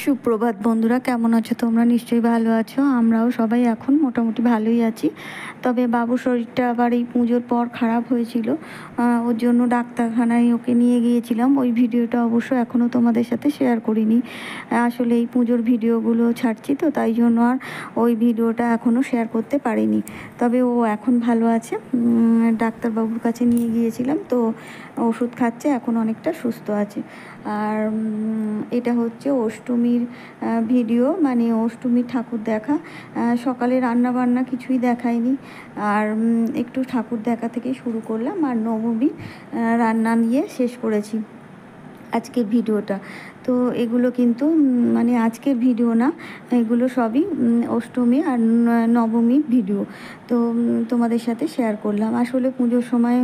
সুপ্রভাত বন্ধুরা, কেমন আছো তোমরা? নিশ্চয়ই ভালো আছো। আমরাও সবাই এখন মোটামুটি ভালোই আছি। তবে বাবুর শরীরটা আবার এই পুজোর পর খারাপ হয়েছিল, ওর জন্য ডাক্তারখানায় ওকে নিয়ে গিয়েছিলাম। ওই ভিডিওটা অবশ্য এখনও তোমাদের সাথে শেয়ার করিনি। আসলে এই পুজোর ভিডিওগুলো ছাড়ছি তো, তাই জন্য আর ওই ভিডিওটা এখনও শেয়ার করতে পারিনি। তবে ও এখন ভালো আছে, ডাক্তারবাবুর কাছে নিয়ে গিয়েছিলাম, তো ওষুধ খাচ্ছে, এখন অনেকটা সুস্থ আছে। আর এটা হচ্ছে অষ্টমীর ভিডিও, মানে অষ্টমীর ঠাকুর দেখা। সকালে রান্না বান্না কিছুই দেখায়নি, আর একটু ঠাকুর দেখা থেকে শুরু করলাম, আর নবমী রান্না নিয়ে শেষ করেছি আজকের ভিডিওটা। তো এগুলো কিন্তু মানে আজকের ভিডিও না, এগুলো সবই অষ্টমী আর নবমীর ভিডিও। তো তোমাদের সাথে শেয়ার করলাম। আসলে পুজোর সময়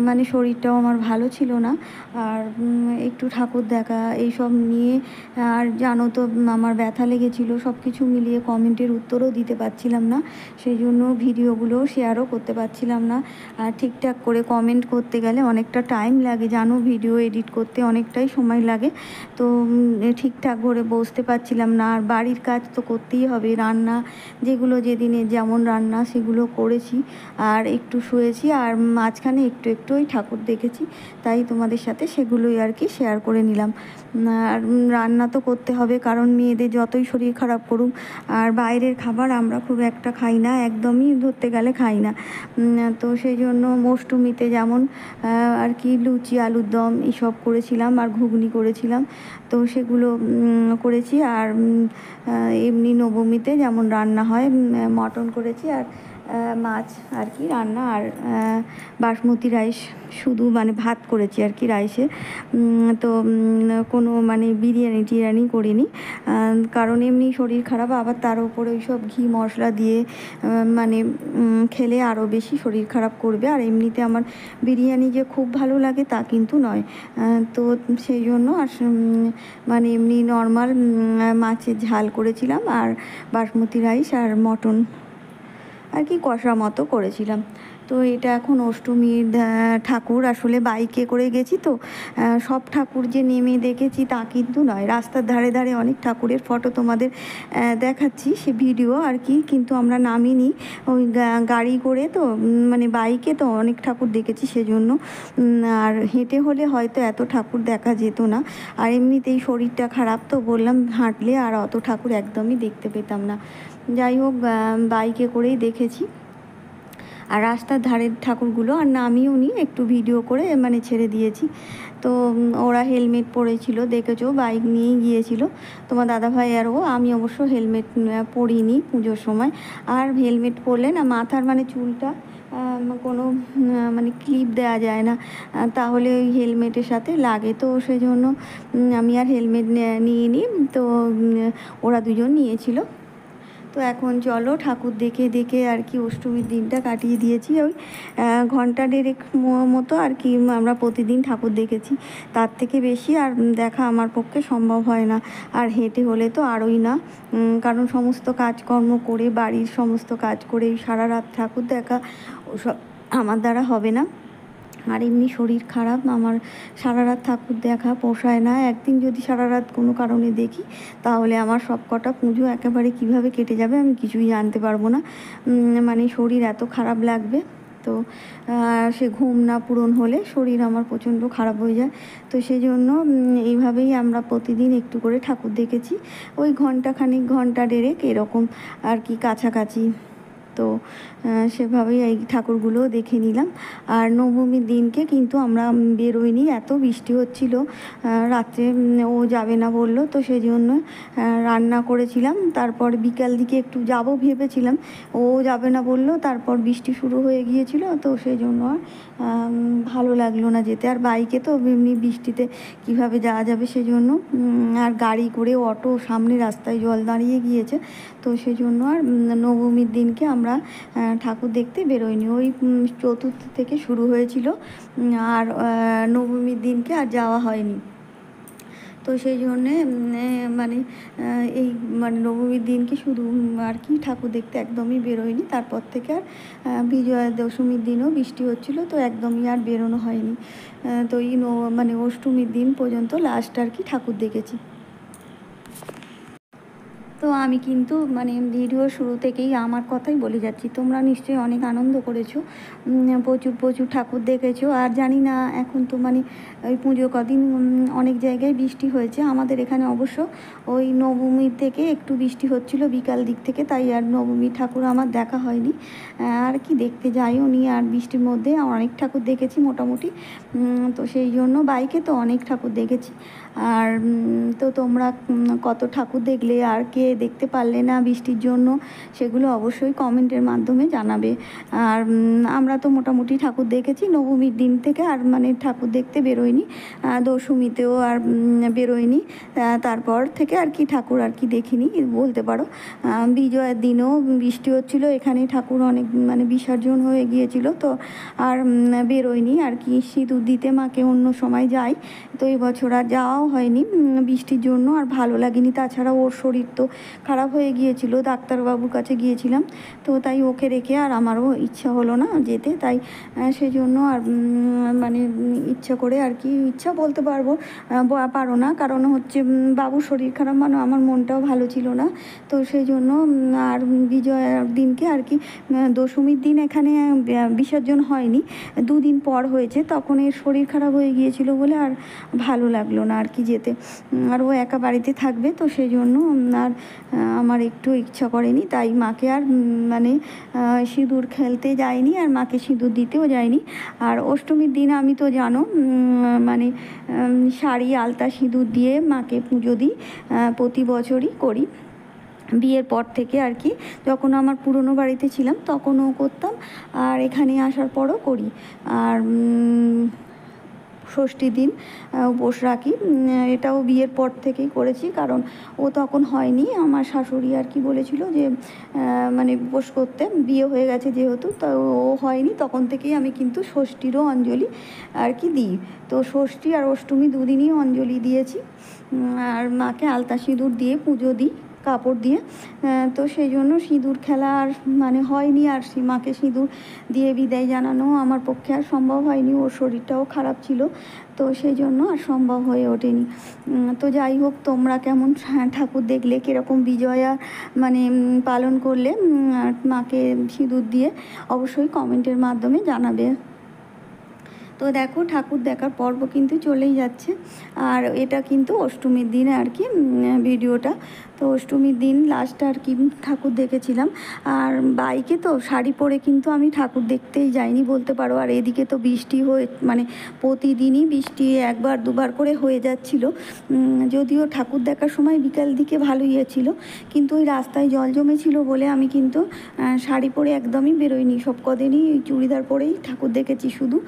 মানে শরীরটাও আমার ভালো ছিল না, আর একটু ঠাকুর দেখা এইসব নিয়ে, আর জানো তো আমার ব্যথা লেগেছিলো, সব কিছু মিলিয়ে কমেন্টের উত্তরও দিতে পারছিলাম না, সেই জন্য ভিডিওগুলো শেয়ারও করতে পারছিলাম না। আর ঠিকঠাক করে কমেন্ট করতে গেলে অনেকটা টাইম লাগে, জানো, ভিডিও এডিট করতে অনেকটাই সময় লাগে। তো ঠিকঠাক করে বসতে পারছিলাম না। আর বাড়ির কাজ তো করতেই হবে, রান্না যেগুলো যেদিনে যেমন রান্না সেগুলো করেছি, আর একটু শুয়েছি, আর মাঝখানে একটু একটু ওই ঠাকুর দেখেছি, তাই তোমাদের সাথে সেগুলোই আর কি শেয়ার করে নিলাম। আর রান্না তো করতে হবে, কারণ মেয়েদের যতই শরীর খারাপ করুক, আর বাইরের খাবার আমরা খুব একটা খাই না, একদমই ধরতে গেলে খাই না। তো সেই জন্য অষ্টমীতে যেমন আর কি লুচি, আলুর দম এসব করেছিলাম, আর ঘুগনি করেছিলাম, তো সেগুলো করেছি। আর এমনি নবমীতে যেমন রান্না হয়, মটন করেছি, আর মাছ আর কি রান্না, আর বাসমতি রাইস শুধু মানে ভাত করেছি আর কি রাইসে। তো কোনো মানে বিরিয়ানি টিরিয়ানি করিনি, কারণ এমনি শরীর খারাপ, আবার তার উপরে ওই সব ঘি মশলা দিয়ে মানে খেলে আরও বেশি শরীর খারাপ করবে। আর এমনিতে আমার বিরিয়ানি যে খুব ভালো লাগে তা কিন্তু নয়। তো সেই জন্য আর মানে এমনি নর্মাল মাছের ঝাল করেছিলাম, আর বাসমতি রাইস আর মটন আর কি কষা মতো করেছিলাম। তো এটা এখন অষ্টমীর ঠাকুর। আসলে বাইকে করে গেছি তো, সব ঠাকুর যে নেমে দেখেছি তা কিন্তু নয়। রাস্তার ধারে ধারে অনেক ঠাকুরের ফটো তোমাদের দেখাচ্ছি, সে ভিডিও আর কি, কিন্তু আমরা নামিনি, ওই গাড়ি করে তো মানে বাইকে তো অনেক ঠাকুর দেখেছি সেজন্য। আর হেঁটে হলে হয়তো এত ঠাকুর দেখা যেত না, আর এমনিতেই শরীরটা খারাপ, তো বললাম হাঁটলে আর অত ঠাকুর একদমই দেখতে পেতাম না। যাই হোক, বাইকে করেই দেখেছি। আর রাস্তার ধারের ঠাকুরগুলো আর নামিও নি, একটু ভিডিও করে মানে ছেড়ে দিয়েছি। তো ওরা হেলমেট পরেছিল, দেখেছো, বাইক নিয়েই গিয়েছিল তোমার দাদাভাই আর ও। আমি অবশ্য হেলমেট পরিনি পুজোর সময়। আর হেলমেট পরলে না মাথার মানে চুলটা কোনো মানে ক্লিপ দেওয়া যায় না, তাহলে ওই হেলমেটের সাথে লাগে, তো সেই জন্য আমি আর হেলমেট নিইনি। তো ওরা দুজন নিয়েছিল। তো এখন চলো ঠাকুর দেখে দেখে আর কি অষ্টমীর দিনটা কাটিয়ে দিয়েছি। ওই ঘন্টা দেড়েক মতো আর কি আমরা প্রতিদিন ঠাকুর দেখেছি, তার থেকে বেশি আর দেখা আমার পক্ষে সম্ভব হয় না। আর হেঁটে হলে তো আরোই না, কারণ সমস্ত কাজকর্ম করে, বাড়ির সমস্ত কাজ করে সারা রাত ঠাকুর দেখা ওসব আমার দ্বারা হবে না। আর এমনি শরীর খারাপ, আমার সারা রাত ঠাকুর দেখা পোষায় না। একদিন যদি সারা রাত কোনো কারণে দেখি, তাহলে আমার সব কটা পুজো একেবারে কিভাবে কেটে যাবে আমি কিছুই জানতে পারবো না, মানে শরীর এত খারাপ লাগবে। তো সে ঘুম না পূরণ হলে শরীর আমার প্রচণ্ড খারাপ হয়ে যায়। তো সেই জন্য এইভাবেই আমরা প্রতিদিন একটু করে ঠাকুর দেখেছি, ওই ঘন্টাখানিক, ঘন্টা দেড়েক এরকম আর কি কাছাকাছি। তো সেভাবেই এই ঠাকুরগুলোও দেখে নিলাম। আর নবমীর দিনকে কিন্তু আমরা বেরোইনি, এত বৃষ্টি হচ্ছিল রাত্রে, ও যাবে না বললো, তো সেই জন্য রান্না করেছিলাম। তারপর বিকাল দিকে একটু যাব ভেবেছিলাম, ও যাবে না বললো, তারপর বৃষ্টি শুরু হয়ে গিয়েছিল, তো সেই জন্য আর ভালো লাগলো না যেতে। আর বাইকে তো এমনি বৃষ্টিতে কিভাবে যাওয়া যাবে, সেজন্য আর গাড়ি করে, অটো সামনে রাস্তায় জল দাঁড়িয়ে গিয়েছে, তো সেই জন্য আর নবমীর দিনকে আমরা ঠাকুর দেখতে বেরোইনি। ওই চতুর্থ থেকে শুরু হয়েছিল, আর নবমীর দিনকে আর যাওয়া হয়নি। তো সেই জন্যে মানে এই মানে নবমীর দিনকে শুধু আর কি ঠাকুর দেখতে একদমই বেরোয়নি। তারপর থেকে আর বিজয়া দশমীর দিনও বৃষ্টি হচ্ছিলো, তো একদমই আর বেরোনো হয়নি। তো এই মানে অষ্টমীর দিন পর্যন্ত লাস্ট আর কি ঠাকুর দেখেছি। তো আমি কিন্তু মানে ভিডিও শুরু থেকেই আমার কথাই বলে যাচ্ছি, তোমরা নিশ্চয়ই অনেক আনন্দ করেছো, প্রচুর প্রচুর ঠাকুর দেখেছো। আর জানি না এখন তো মানে ওই পুজো কদিন অনেক জায়গায় বৃষ্টি হয়েছে, আমাদের এখানে অবশ্য ওই নবমীর থেকে একটু বৃষ্টি হচ্ছিল বিকাল দিক থেকে, তাই আর নবমী ঠাকুর আমার দেখা হয়নি আর কি, দেখতে যাইও নি। আর বৃষ্টির মধ্যে অনেক ঠাকুর দেখেছি মোটামুটি, তো সেই জন্য বাইকে তো অনেক ঠাকুর দেখেছি। আর তো তোমরা কত ঠাকুর দেখলে আর কে দেখতে পারলে না বৃষ্টির জন্য, সেগুলো অবশ্যই কমেন্টের মাধ্যমে জানাবে। আর আমরা তো মোটামুটি ঠাকুর দেখেছি নবমীর দিন থেকে, আর মানে ঠাকুর দেখতে বেরোয়নি, দশমীতেও আর বেরোয়নি, তারপর থেকে আর কি ঠাকুর আর কি দেখিনি বলতে পারো। বিজয়ের দিনও বৃষ্টি হচ্ছিল, এখানে ঠাকুর অনেক মানে বিসর্জন হয়ে গিয়েছিল, তো আর বেরোয়নি আর কি। সিঁদুর দিতে মাকে অন্য সময় যাই, তো এবছর আর যাওয়াও হয়নি বৃষ্টির জন্য, আর ভালো লাগেনি। তাছাড়া ওর শরীর তো খারাপ হয়ে গিয়েছিল, ডাক্তারবাবুর কাছে গিয়েছিলাম, তো তাই ওকে রেখে আর আমারও ইচ্ছা হলো না যেতে, তাই সেই জন্য আর মানে ইচ্ছা করে আর কি, ইচ্ছা বলতে পারো না, কারণ হচ্ছে বাবুর শরীর খারাপ, মানে আমার মনটাও ভালো ছিল না, তো সেই জন্য আর বিজয়ার দিনকে আর কি, দশমীর দিন এখানে বিসর্জন হয়নি, দুদিন পর হয়েছে, তখন এর শরীর খারাপ হয়ে গিয়েছিল বলে আর ভালো লাগলো না আর কি যেতে, আর ও একা বাড়িতে থাকবে, তো সেই জন্য আর আমার একটু ইচ্ছা করেনি, তাই মাকে আর মানে সিঁদুর খেলতে যায়নি, আর মাকে সিঁদুর দিতেও যায়নি। আর অষ্টমীর দিন আমি তো জানো মানে শাড়ি আলতা সিঁদুর দিয়ে মাকে পুজো দিই, প্রতি বছরই করি বিয়ের পর থেকে আর কি। যখন আমার পুরনো বাড়িতে ছিলাম তখনও করতাম, আর এখানে আসার পরও করি। আর ষষ্ঠী দিন উপোস রাখি, এটাও বিয়ের পর থেকেই করেছি, কারণ ও তখন হয়নি, আমার শাশুড়ি আর কি বলেছিল যে মানে উপোস করতে, বিয়ে হয়ে গেছে যেহেতু, তো ও হয়নি, তখন থেকেই আমি কিন্তু ষষ্ঠীরও অঞ্জলি আর কি দিই। তো ষষ্ঠী আর অষ্টমী দুদিনই অঞ্জলি দিয়েছি, আর মাকে আলতা সিঁদুর দিয়ে পুজো দিই কাপড় দিয়ে, তো সেই জন্য সিঁদুর খেলা আর মানে হয়নি, আর মাকে সিঁদুর দিয়ে বিদায় জানানো আমার পক্ষে আর সম্ভব হয়নি, ওর শরীরটাও খারাপ ছিল, তো সেই জন্য আর সম্ভব হয়ে ওঠেনি। তো যাই হোক, তোমরা কেমন ঠাকুর দেখলে, কীরকম বিজয়া মানে পালন করলে মাকে সিঁদুর দিয়ে, অবশ্যই কমেন্টের মাধ্যমে জানাবে। তো দেখো, ঠাকুর দেখার পর্ব কিন্তু চলেই যাচ্ছে, আর এটা কিন্তু অষ্টমীর দিন আর কি ভিডিওটা। তো অষ্টমীর দিন লাস্ট আর কি ঠাকুর দেখেছিলাম, আর বাইকে তো শাড়ি পরে কিন্তু আমি ঠাকুর দেখতেই যাইনি বলতে পারো। আর এদিকে তো বৃষ্টি হয়ে মানে প্রতিদিনই বৃষ্টি একবার দুবার করে হয়ে যাচ্ছিল, যদিও ঠাকুর দেখার সময় বিকাল দিকে ভালোই হয়েছিল, কিন্তু ওই রাস্তায় জল জমেছিল বলে আমি কিন্তু শাড়ি পরে একদমই বেরোইনি, সব কদিনই চুড়িদার পরেই ঠাকুর দেখেছি, শুধু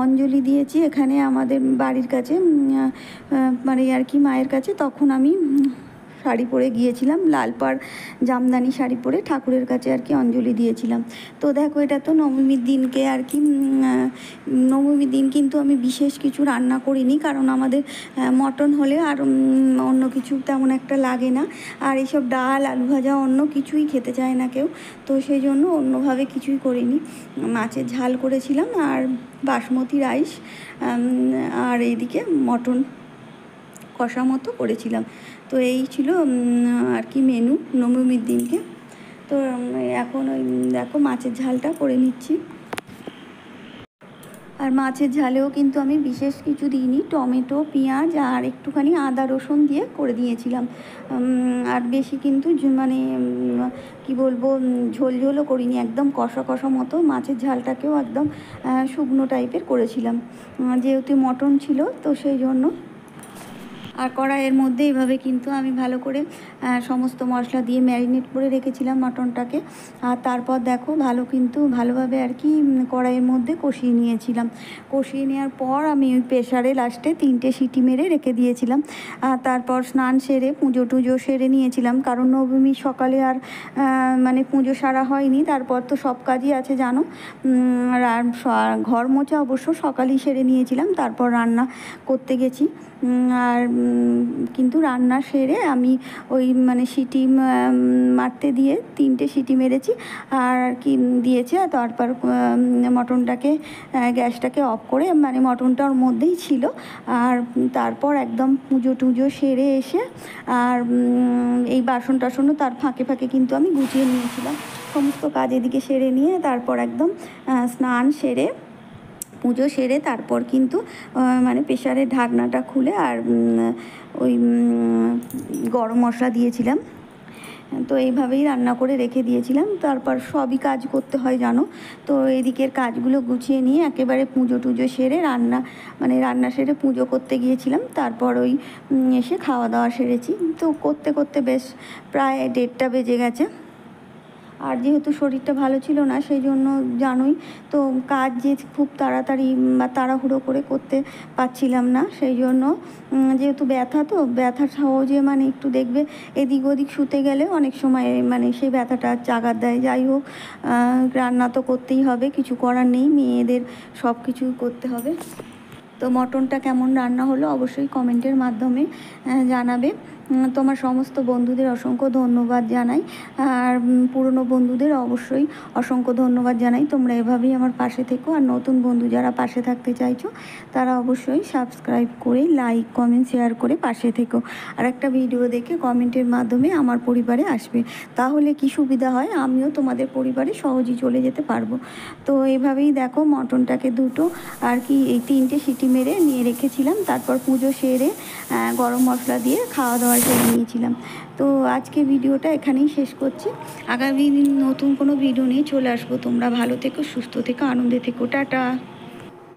অঞ্জলি দিয়েছি এখানে আমাদের বাড়ির কাছে মানে আর কি মায়ের কাছে। তখন আমি শাড়ি পরে গিয়েছিলাম, লাল পাড় জামদানি শাড়ি পরে ঠাকুরের কাছে আর কি অঞ্জলি দিয়েছিলাম। তো দেখো, এটা তো নবমীর দিনকে আর কি, নবমীর দিন কিন্তু আমি বিশেষ কিছু রান্না করিনি, কারণ আমাদের মটন হলে আর অন্য কিছু তেমন একটা লাগে না, আর এইসব ডাল আলু ভাজা অন্য কিছুই খেতে চায় না কেউ, তো সেই জন্য অন্যভাবে কিছুই করিনি। মাছের ঝাল করেছিলাম আর বাসমতি রাইস, আর এইদিকে মটন কষা মতো করেছিলাম। তো এই ছিল আর কি মেনু নবমীর দিনকে। তো এখন ওই দেখো মাছের ঝালটা করে নিচ্ছি, আর মাছের ঝালেও কিন্তু আমি বিশেষ কিছু দিইনি, টমেটো পেঁয়াজ আর একটুখানি আদা রসুন দিয়ে করে দিয়েছিলাম, আর বেশি কিন্তু মানে কি বলবো ঝোল ঝোলও করিনি, একদম কষা কষা মতো মাছের ঝালটাকেও একদম শুকনো টাইপের করেছিলাম, যেহেতু মটন ছিল তো সেই জন্য। আর কড়াইয়ের মধ্যে এভাবে কিন্তু আমি ভালো করে সমস্ত মশলা দিয়ে ম্যারিনেট করে রেখেছিলাম মটনটাকে, আর তারপর দেখো ভালোভাবে আর কি কড়াইয়ের মধ্যে কষিয়ে নিয়েছিলাম। কষিয়ে নেওয়ার পর আমি ওই প্রেশারে লাস্টে 3টে সিটি মেরে রেখে দিয়েছিলাম, আর তারপর স্নান সেরে পুজো টুজো সেরে নিয়েছিলাম, কারণ নবমী সকালে আর মানে পুজো সারা হয়নি, তারপর তো সব কাজই আছে জানো, আর ঘর মোছা অবশ্য সকালেই সেরে নিয়েছিলাম, তারপর রান্না করতে গেছি। আর কিন্তু রান্না সেরে আমি ওই মানে সিটি মারতে দিয়ে 3টে সিটি মেরেছি আর কি দিয়েছি। আর তারপর মটনটাকে গ্যাসটাকে অফ করে মানে মটনটা ওর মধ্যেই ছিল। আর তারপর একদম পুজো টুজো সেরে এসে আর এই বাসন টাসনও তার ফাঁকে ফাঁকে কিন্তু আমি গুছিয়ে নিয়েছিলাম। সমস্ত কাজ এদিকে সেরে নিয়ে তারপর একদম স্নান সেরে পুজো সেরে তারপর কিন্তু মানে প্রেশারের ঢাকনাটা খুলে আর ওই গরম মশলা দিয়েছিলাম। তো এইভাবেই রান্না করে রেখে দিয়েছিলাম। তারপর সবই কাজ করতে হয় জানো। তো এদিকের কাজগুলো গুছিয়ে নিয়ে একেবারে পুজো টুজো সেরে রান্না সেরে পুজো করতে গিয়েছিলাম। তারপর ওই এসে খাওয়া দাওয়া সেরেছি। তো করতে করতে বেশ প্রায় 1:30টা বেজে গেছে। আর যেহেতু শরীরটা ভালো ছিল না সেই জন্য জানোই তো কাজ যে খুব তাড়াতাড়ি বা তাড়াহুড়ো করে করতে পারছিলাম না। সেই জন্য যেহেতু ব্যথা সহজে মানে একটু দেখবে এদিক ওদিক শুতে গেলে অনেক সময় মানে সেই ব্যথাটা জাগার দেয়। যাই হোক, রান্না তো করতেই হবে, কিছু করার নেই, মেয়েদের সব কিছুই করতে হবে। তো মটনটা কেমন রান্না হলো অবশ্যই কমেন্টের মাধ্যমে জানাবে। তোমার সমস্ত বন্ধুদের অসংখ্য ধন্যবাদ জানাই। আর পুরনো বন্ধুদের অবশ্যই অসংখ্য ধন্যবাদ জানাই। তোমরা এভাবেই আমার পাশে থেকো। আর নতুন বন্ধু যারা পাশে থাকতে চাইছো তারা অবশ্যই সাবস্ক্রাইব করে লাইক কমেন্ট শেয়ার করে পাশে থেকো। আর একটা ভিডিও দেখে কমেন্টের মাধ্যমে আমার পরিবারে আসবে, তাহলে কি সুবিধা হয়, আমিও তোমাদের পরিবারে সহজেই চলে যেতে পারবো। তো এভাবেই দেখো মটনটাকে দুটো আর কি এই 3টে সিটি মেরে নিয়ে রেখেছিলাম। তারপর পুজো সেরে গরম মশলা দিয়ে খাওয়া দাওয়া সেরে নিয়েছিলাম। তো আজকে ভিডিওটা এখানেই শেষ করছি। আগামী দিন নতুন কোনো ভিডিও নিয়ে চলে আসবো। তোমরা ভালো থেকো, সুস্থ থেকো, আনন্দে থেকো। টাটা।